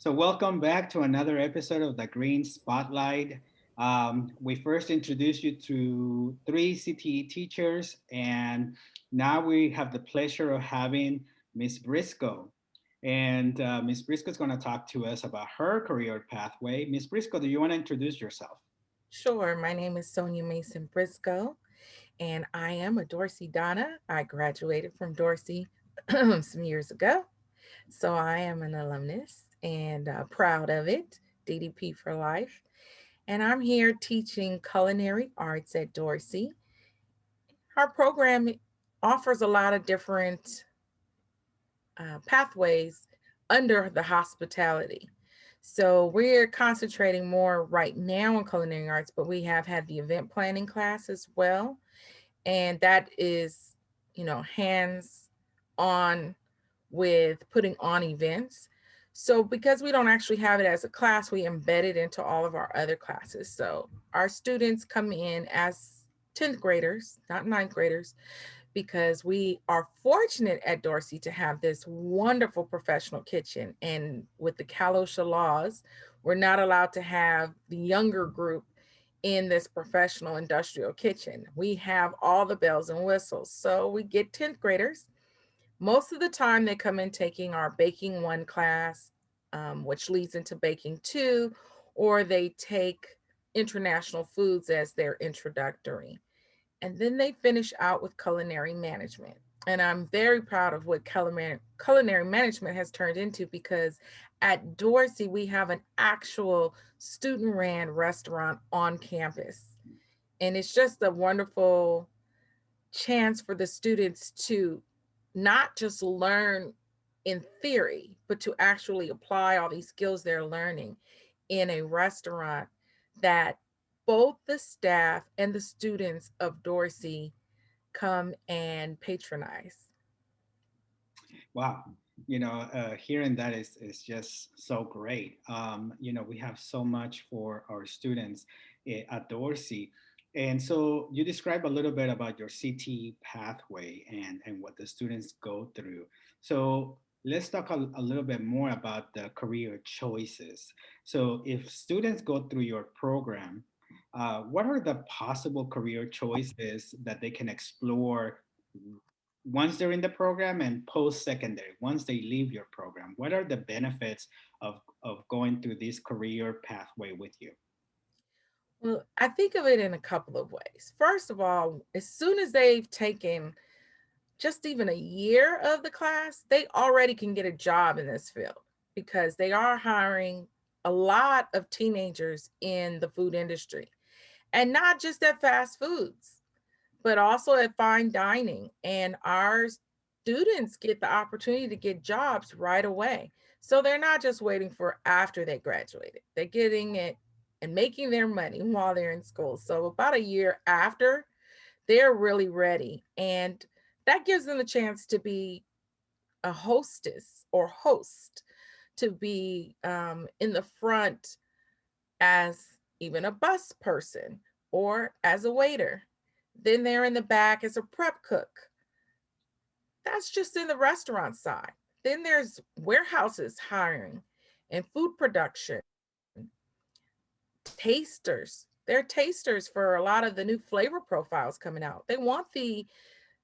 So welcome back to another episode of the Green Spotlight. We first introduced you to three CTE teachers, and now we have the pleasure of having Miss Briscoe. And Miss Briscoe is going to talk to us about her career pathway. Miss Briscoe, do you want to introduce yourself? Sure. My name is Sonia Mason Briscoe, and I am a Dorsey Donna. I graduated from Dorsey some years ago. So I am an alumnus and proud of it, DDP for life. And I'm here teaching culinary arts at Dorsey. Our program offers a lot of different pathways under the hospitality. So we're concentrating more right now on culinary arts, but we have had the event planning class as well. And that is, hands on with putting on events. So because we don't actually have it as a class, we embed it into all of our other classes. So our students come in as 10th graders, not ninth graders, because we are fortunate at Dorsey to have this wonderful professional kitchen. And with the Kalosha laws, we're not allowed to have the younger group in this professional industrial kitchen. We have all the bells and whistles. So we get 10th graders. Most of the time, they come in taking our baking one class, which leads into baking two, or they take international foods as their introductory. And then they finish out with culinary management. And I'm very proud of what culinary management has turned into because at Dorsey, we have an actual student ran restaurant on campus. And it's just a wonderful chance for the students to not just learn in theory, but to actually apply all these skills they're learning in a restaurant that both the staff and the students of Dorsey come and patronize. Wow. Hearing that is just so great. We have so much for our students at Dorsey. And so you describe a little bit about your CTE pathway and what the students go through. So let's talk a little bit more about the career choices. So if students go through your program, what are the possible career choices that they can explore once they're in the program and post-secondary, once they leave your program? What are the benefits of going through this career pathway with you? Well, I think of it in a couple of ways. First of all, as soon as they've taken just even a year of the class, they already can get a job in this field because they are hiring a lot of teenagers in the food industry and not just at fast foods, but also at fine dining. And our students get the opportunity to get jobs right away. So they're not just waiting for after they graduated, they're getting it and making their money while they're in school. So about a year after, they're really ready. And that gives them a chance to be a hostess or host, to be in the front as even a bus person or as a waiter. Then they're in the back as a prep cook. That's just in the restaurant side. Then there's warehouses hiring and food production, tasters. They're tasters for a lot of the new flavor profiles coming out. They want the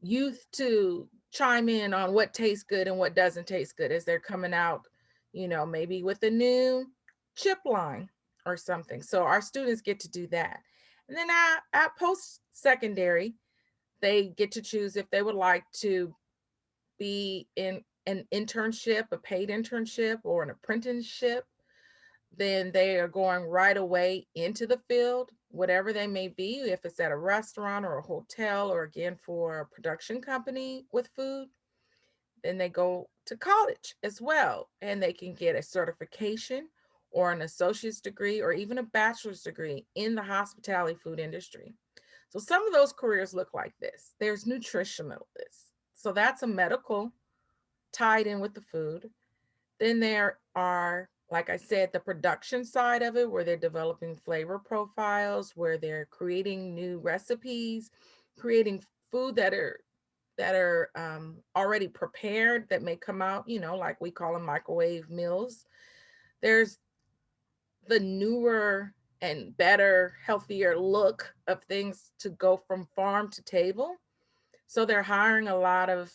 youth to chime in on what tastes good and what doesn't taste good as they're coming out, maybe with a new chip line or something. So our students get to do that. And then at post secondary, they get to choose if they would like to be in an internship, a paid internship, or an apprenticeship. Then they are going right away into the field, whatever they may be, if it's at a restaurant or a hotel, or again for a production company with food. Then they go to college as well, and they can get a certification or an associate's degree or even a bachelor's degree in the hospitality food industry. So some of those careers look like this. There's nutritionalists. So that's a medical tied in with the food. Then there are, like I said, the production side of it, where they're developing flavor profiles, where they're creating new recipes, creating food that are already prepared that may come out, like we call them microwave meals. There's the newer and better, healthier look of things to go from farm to table. So they're hiring a lot of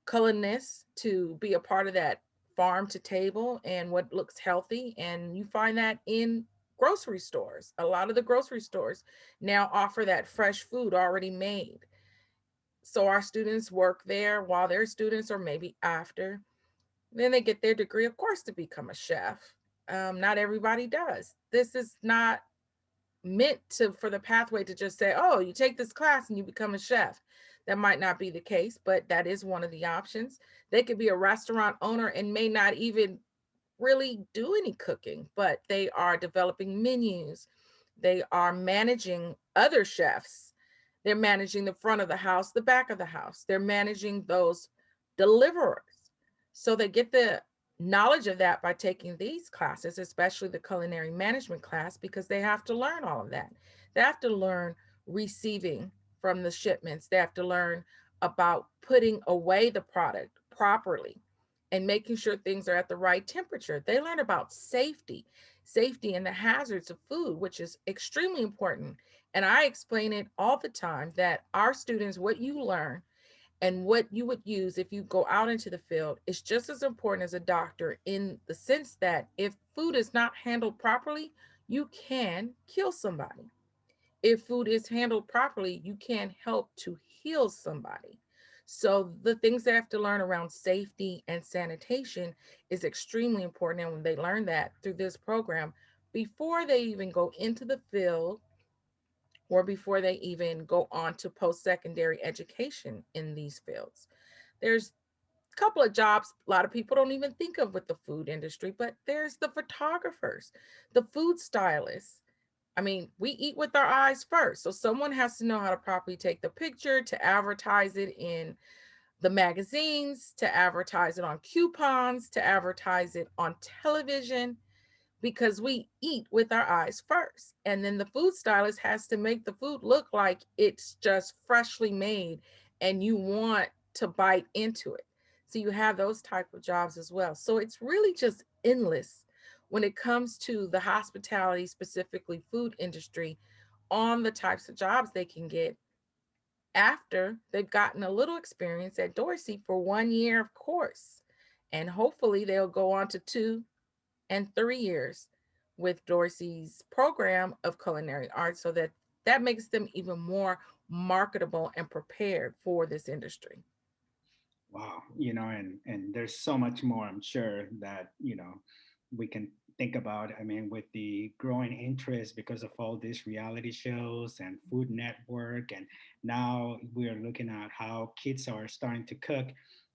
culinarists to be a part of that farm to table and what looks healthy. And you find that in grocery stores. A lot of the grocery stores now offer that fresh food already made. So our students work there while they're students or maybe after. Then they get their degree, of course, to become a chef. Not everybody does. This is not meant to for the pathway to just say, oh, you take this class and you become a chef. That might not be the case, but that is one of the options. They could be a restaurant owner and may not even really do any cooking, but they are developing menus. They are managing other chefs. They're managing the front of the house, the back of the house. They're managing those deliverers. So they get the knowledge of that by taking these classes, especially the culinary management class, because they have to learn all of that. They have to learn receiving from the shipments. They have to learn about putting away the product properly and making sure things are at the right temperature. They learn about safety and the hazards of food, which is extremely important. And I explain it all the time that our students, what you learn and what you would use if you go out into the field is just as important as a doctor, in the sense that if food is not handled properly, you can kill somebody. If food is handled properly, you can help to heal somebody. So the things they have to learn around safety and sanitation is extremely important. And when they learn that through this program, before they even go into the field or before they even go on to post-secondary education in these fields, there's a couple of jobs a lot of people don't even think of with the food industry, but there's the photographers, the food stylists. I mean, we eat with our eyes first. So someone has to know how to properly take the picture, to advertise it in the magazines, to advertise it on coupons, to advertise it on television, because we eat with our eyes first. And then the food stylist has to make the food look like it's just freshly made and you want to bite into it. So you have those type of jobs as well. So it's really just endless when it comes to the hospitality, specifically food industry, on the types of jobs they can get after they've gotten a little experience at Dorsey for 1 year of course. And hopefully they'll go on to 2 and 3 years with Dorsey's program of culinary arts, so that that makes them even more marketable and prepared for this industry. Wow, and there's so much more, I'm sure, that, we can think about. I mean, with the growing interest because of all these reality shows and Food Network, and now we are looking at how kids are starting to cook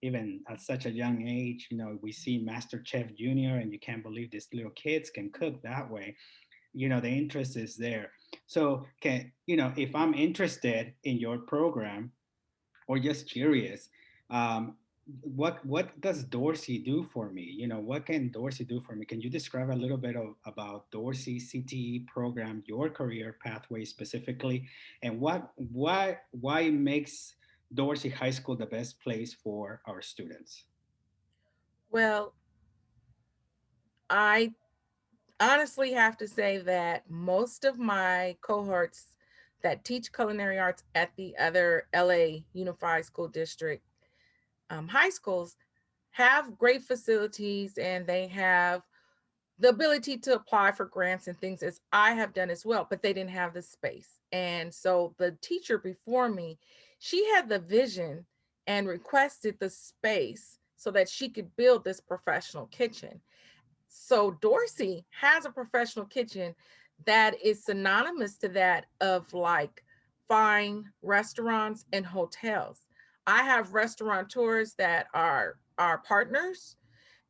even at such a young age. We see Master Chef Junior, and you can't believe these little kids can cook that way. The interest is there. So, if I'm interested in your program, or just curious, um, what does Dorsey do for me? What can Dorsey do for me? Can you describe a little bit about Dorsey CTE program, your career pathway specifically, and why makes Dorsey High School the best place for our students? Well, I honestly have to say that most of my cohorts that teach culinary arts at the other LA Unified School District high schools have great facilities, and they have the ability to apply for grants and things, as I have done as well, but they didn't have the space. And so the teacher before me, she had the vision and requested the space so that she could build this professional kitchen. So Dorsey has a professional kitchen that is synonymous to that of like fine restaurants and hotels. I have restaurateurs that are our partners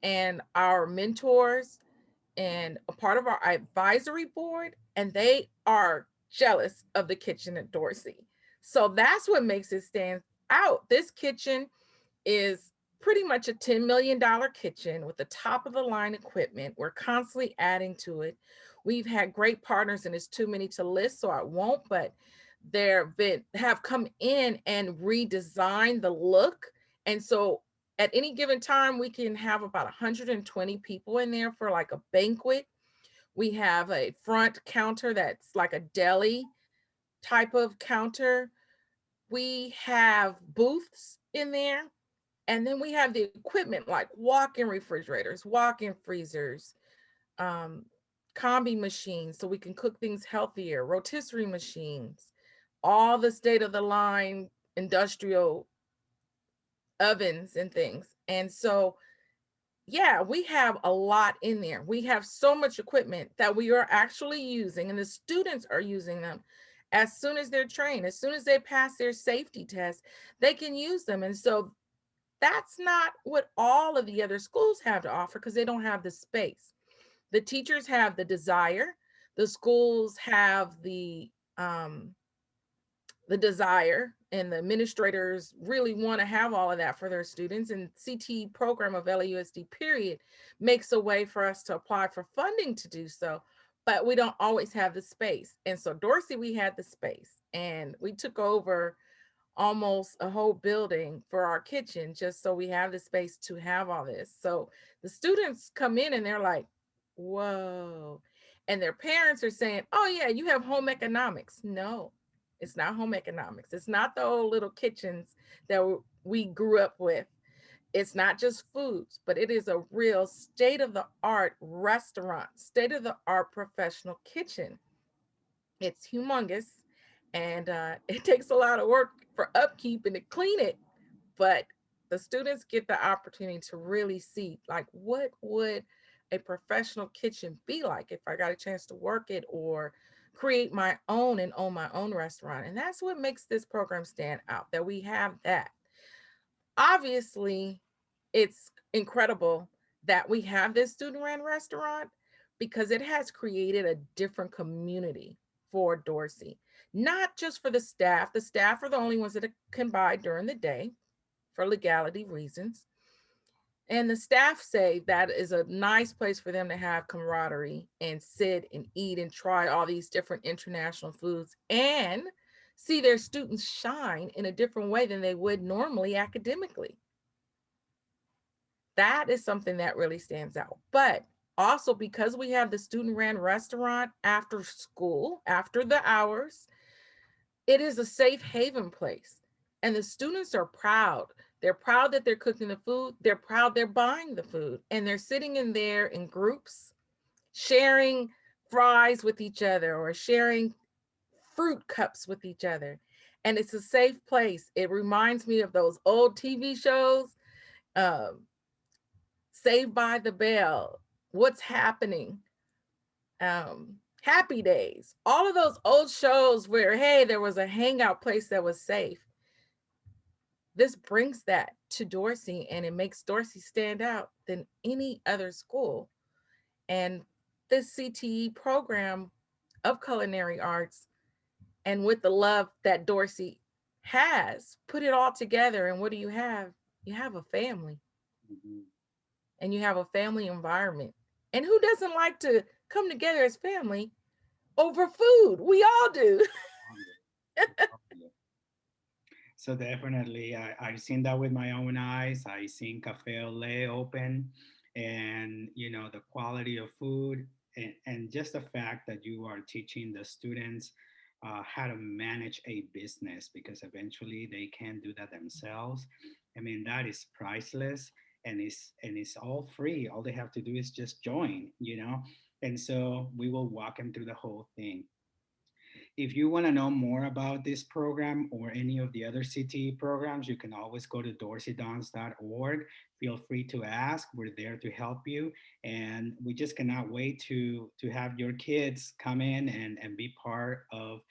and our mentors and a part of our advisory board, and they are jealous of the kitchen at Dorsey. So that's what makes it stand out. This kitchen is pretty much a $10 million kitchen with the top of the line equipment. We're constantly adding to it. We've had great partners, and it's too many to list, so I won't, but have come in and redesigned the look. And so At any given time, we can have about 120 people in there for like a banquet. We have a front counter that's like a deli type of counter. We have booths in there. And then we have the equipment like walk-in refrigerators, walk-in freezers, um, combi machines so we can cook things healthier, rotisserie machines, all the state of the line industrial ovens and things. And so, yeah, we have a lot in there. We have so much equipment that we are actually using, and the students are using them as soon as they're trained, as soon as they pass their safety test, they can use them. And so that's not what all of the other schools have to offer because they don't have the space. The teachers have the desire, the schools have um, the desire, and the administrators really want to have all of that for their students. And CTE program of LAUSD period makes a way for us to apply for funding to do so, but we don't always have the space. And so Dorsey, we had the space, and we took over almost a whole building for our kitchen just so we have the space to have all this. So the students come in and they're like, whoa. And their parents are saying, oh, yeah, you have home economics. No, it's not home economics. It's not the old little kitchens that we grew up with. It's not just foods, but it is a real state of the art restaurant, state of the art professional kitchen. It's humongous, and it takes a lot of work for upkeep and to clean it. But the students get the opportunity to really see, like, what would a professional kitchen be like if I got a chance to work it or create my own and own my own restaurant. And that's what makes this program stand out, that we have that. Obviously, it's incredible that we have this student run restaurant because it has created a different community for Dorsey, not just for the staff. The staff are the only ones that can buy during the day for legality reasons. And the staff say that is a nice place for them to have camaraderie and sit and eat and try all these different international foods and see their students shine in a different way than they would normally academically. That is something that really stands out. But also because we have the student ran restaurant after school, after the hours, it is a safe haven place. And the students are proud. They're proud that they're cooking the food. They're proud they're buying the food. And they're sitting in there in groups, sharing fries with each other or sharing fruit cups with each other. And it's a safe place. It reminds me of those old TV shows, um, Saved by the Bell, What's Happening, Happy Days, all of those old shows where, hey, there was a hangout place that was safe. This brings that to Dorsey and it makes Dorsey stand out than any other school. And this CTE program of culinary arts, and with the love that Dorsey has, put it all together. And what do you have? You have a family, Mhm. and you have a family environment. And who doesn't like to come together as family over food? We all do. So definitely, I've seen that with my own eyes. I've seen Café Olé open, and the quality of food, and just the fact that you are teaching the students how to manage a business because eventually they can't do that themselves. I mean, that is priceless, and it's all free. All they have to do is just join. And so we will walk them through the whole thing. If you want to know more about this program or any of the other CTE programs, you can always go to dorseydons.org. Feel free to ask. We're there to help you. And we just cannot wait to have your kids come in and be part of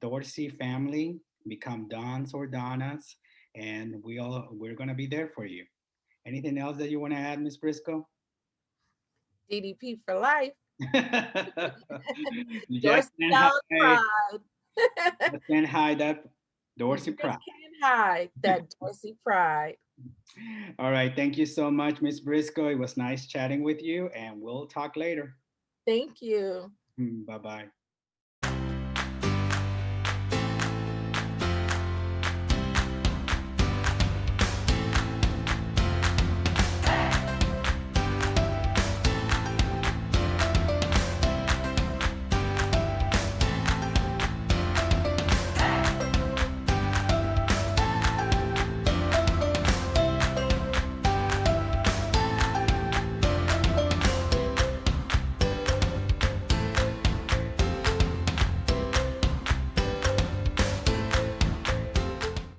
Dorsey family, become Dons or Donnas, and we're gonna be there for you. Anything else that you want to add, Miss Briscoe? DDP for life. You just Dorsey can't Down hide, Pride. just can't hide that You Dorsey just pride. can't hide that Dorsey pride. All right. Thank you so much, Miss Briscoe. It was nice chatting with you, and we'll talk later. Thank you. Bye bye.